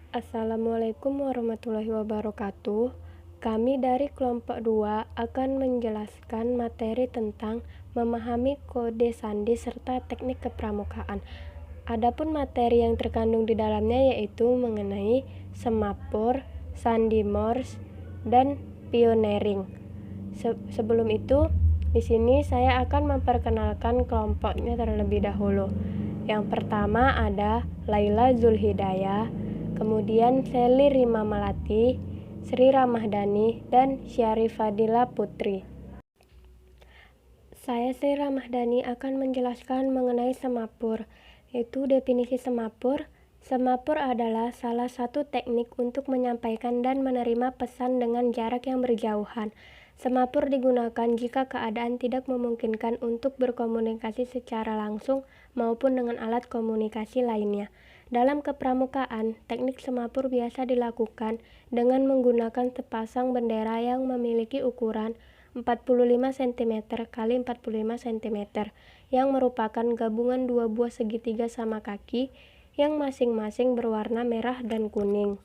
Assalamualaikum warahmatullahi wabarakatuh. Kami dari kelompok 2 akan menjelaskan materi tentang memahami kode sandi serta teknik kepramukaan. Adapun materi yang terkandung di dalamnya yaitu mengenai semapur, sandi Morse, dan pioneering. Sebelum itu, di sini saya akan memperkenalkan kelompoknya terlebih dahulu. Yang pertama ada Laila Zulhidayah, kemudian Seli Rima Melati, Sri Ramadhani, dan Syarif Fadila Putri. Saya Sri Ramadhani akan menjelaskan mengenai semapur, yaitu definisi semapur. Semapur adalah salah satu teknik untuk menyampaikan dan menerima pesan dengan jarak yang berjauhan. Semapur digunakan jika keadaan tidak memungkinkan untuk berkomunikasi secara langsung maupun dengan alat komunikasi lainnya. Dalam kepramukaan, teknik semapur biasa dilakukan dengan menggunakan sepasang bendera yang memiliki ukuran 45 cm kali 45 cm yang merupakan gabungan dua buah segitiga sama kaki yang masing-masing berwarna merah dan kuning.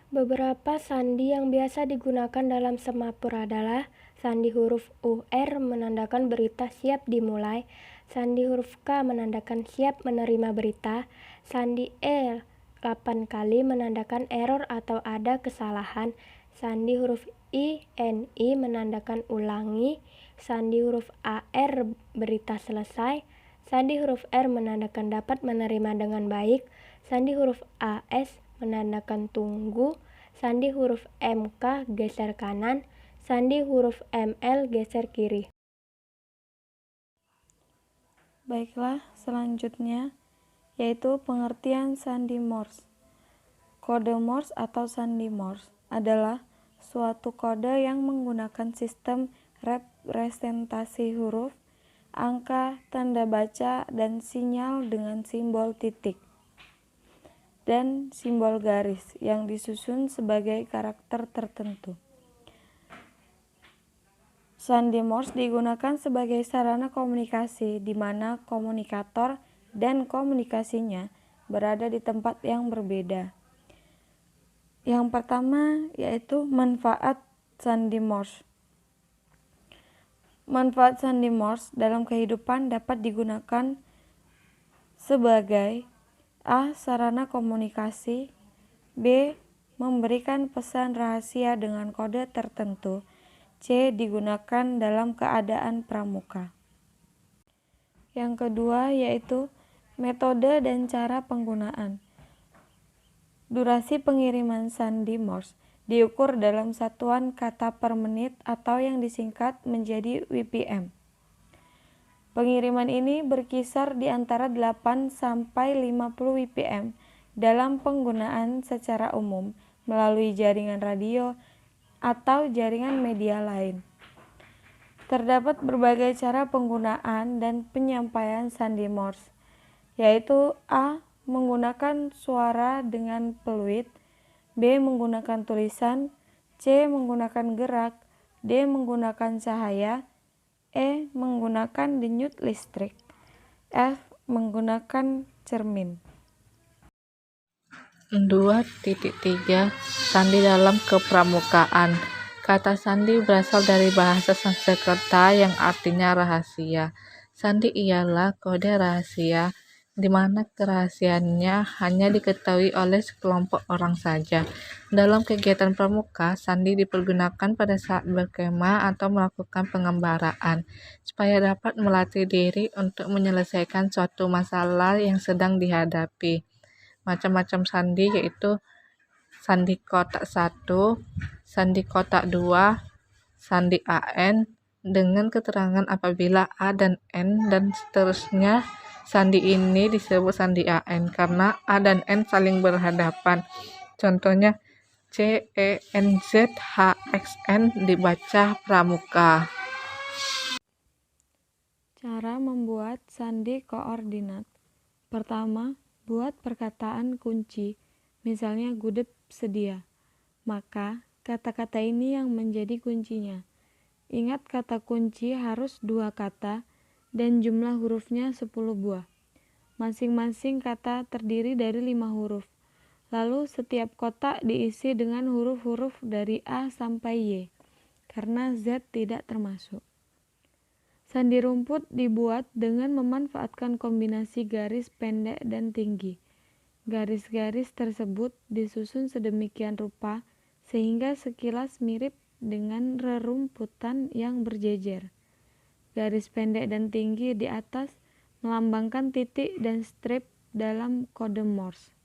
Beberapa sandi yang biasa digunakan dalam semapur adalah sandi huruf UR menandakan berita siap dimulai, sandi huruf K menandakan siap menerima berita, sandi E 8 kali menandakan error atau ada kesalahan, sandi huruf INI menandakan ulangi, sandi huruf AR berita selesai, sandi huruf R menandakan dapat menerima dengan baik, sandi huruf AS menandakan tunggu, sandi huruf MK geser kanan, sandi huruf ML geser kiri. Baiklah, selanjutnya yaitu pengertian sandi Morse. Kode Morse atau sandi Morse adalah suatu kode yang menggunakan sistem representasi huruf, angka, tanda baca, dan sinyal dengan simbol titik dan simbol garis yang disusun sebagai karakter tertentu. Sandi Morse digunakan sebagai sarana komunikasi di mana komunikator dan komunikasinya berada di tempat yang berbeda. Yang pertama yaitu manfaat sandi Morse. Manfaat sandi Morse dalam kehidupan dapat digunakan sebagai A. Sarana komunikasi, B. Memberikan pesan rahasia dengan kode tertentu, C. Digunakan dalam keadaan pramuka. Yang kedua yaitu metode dan cara penggunaan. Durasi pengiriman sandi Morse diukur dalam satuan kata per menit atau yang disingkat menjadi WPM. Pengiriman ini berkisar di antara 8 sampai 50 WPM dalam penggunaan secara umum melalui jaringan radio atau jaringan media lain. Terdapat berbagai cara penggunaan dan penyampaian sandi Morse, yaitu A. Menggunakan suara dengan peluit, B. Menggunakan tulisan, C. Menggunakan gerak, D. Menggunakan cahaya, E. Menggunakan denyut listrik, F. Menggunakan cermin. 2.3 Sandi dalam kepramukaan. Kata sandi berasal dari bahasa Sanskerta yang artinya rahasia. Sandi ialah kode rahasia di mana kerahasiaannya hanya diketahui oleh sekelompok orang saja. Dalam kegiatan pramuka, sandi dipergunakan pada saat berkemah atau melakukan pengembaraan, supaya dapat melatih diri untuk menyelesaikan suatu masalah yang sedang dihadapi. Macam-macam sandi yaitu sandi kotak 1, sandi kotak 2, sandi AN, dengan keterangan apabila A dan N dan seterusnya. Sandi ini disebut sandi AN karena A dan N saling berhadapan. Contohnya CENZHXN dibaca pramuka. Cara membuat sandi koordinat. Pertama, buat perkataan kunci, misalnya gudeg sedia. Maka, kata-kata ini yang menjadi kuncinya. Ingat kata kunci harus 2 kata dan jumlah hurufnya 10 buah. Masing-masing kata terdiri dari 5 huruf. Lalu setiap kotak diisi dengan huruf-huruf dari A sampai Y, karena Z tidak termasuk. Sandi rumput dibuat dengan memanfaatkan kombinasi garis pendek dan tinggi. Garis-garis tersebut disusun sedemikian rupa sehingga sekilas mirip dengan rerumputan yang berjejer. Garis pendek dan tinggi di atas melambangkan titik dan strip dalam kode Morse.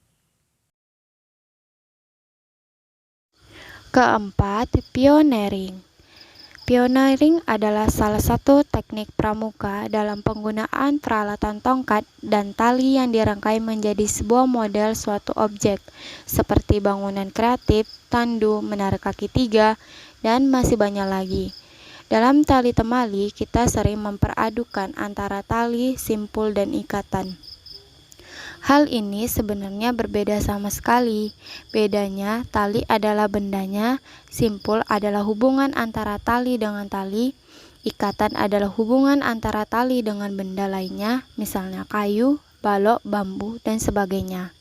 Keempat, pioneering. Pioneering adalah salah satu teknik pramuka dalam penggunaan peralatan tongkat dan tali yang dirangkai menjadi sebuah model suatu objek, seperti bangunan kreatif, tandu, menara kaki tiga, dan masih banyak lagi. Dalam tali temali, kita sering memperadukan antara tali, simpul, dan ikatan. Hal ini sebenarnya berbeda sama sekali. Bedanya, tali adalah bendanya, simpul adalah hubungan antara tali dengan tali, ikatan adalah hubungan antara tali dengan benda lainnya, misalnya kayu, balok, bambu, dan sebagainya.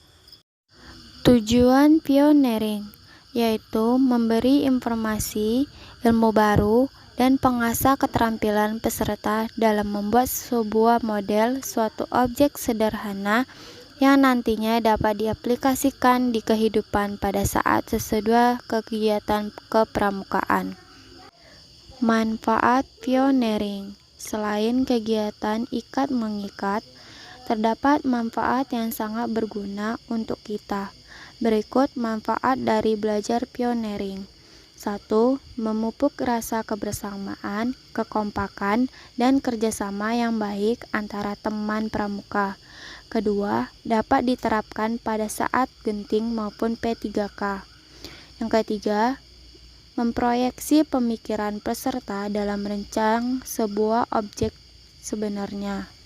Tujuan pioneering yaitu memberi informasi, ilmu baru, dan pengasah keterampilan peserta dalam membuat sebuah model suatu objek sederhana yang nantinya dapat diaplikasikan di kehidupan pada saat sesudah kegiatan kepramukaan. Manfaat pioneering. Selain kegiatan ikat-mengikat, terdapat manfaat yang sangat berguna untuk kita. Berikut manfaat dari belajar pioneering. 1. Memupuk rasa kebersamaan, kekompakan, dan kerjasama yang baik antara teman pramuka. Kedua, dapat diterapkan pada saat genting maupun P3K. Yang ketiga, memproyeksi pemikiran peserta dalam merancang sebuah objek sebenarnya.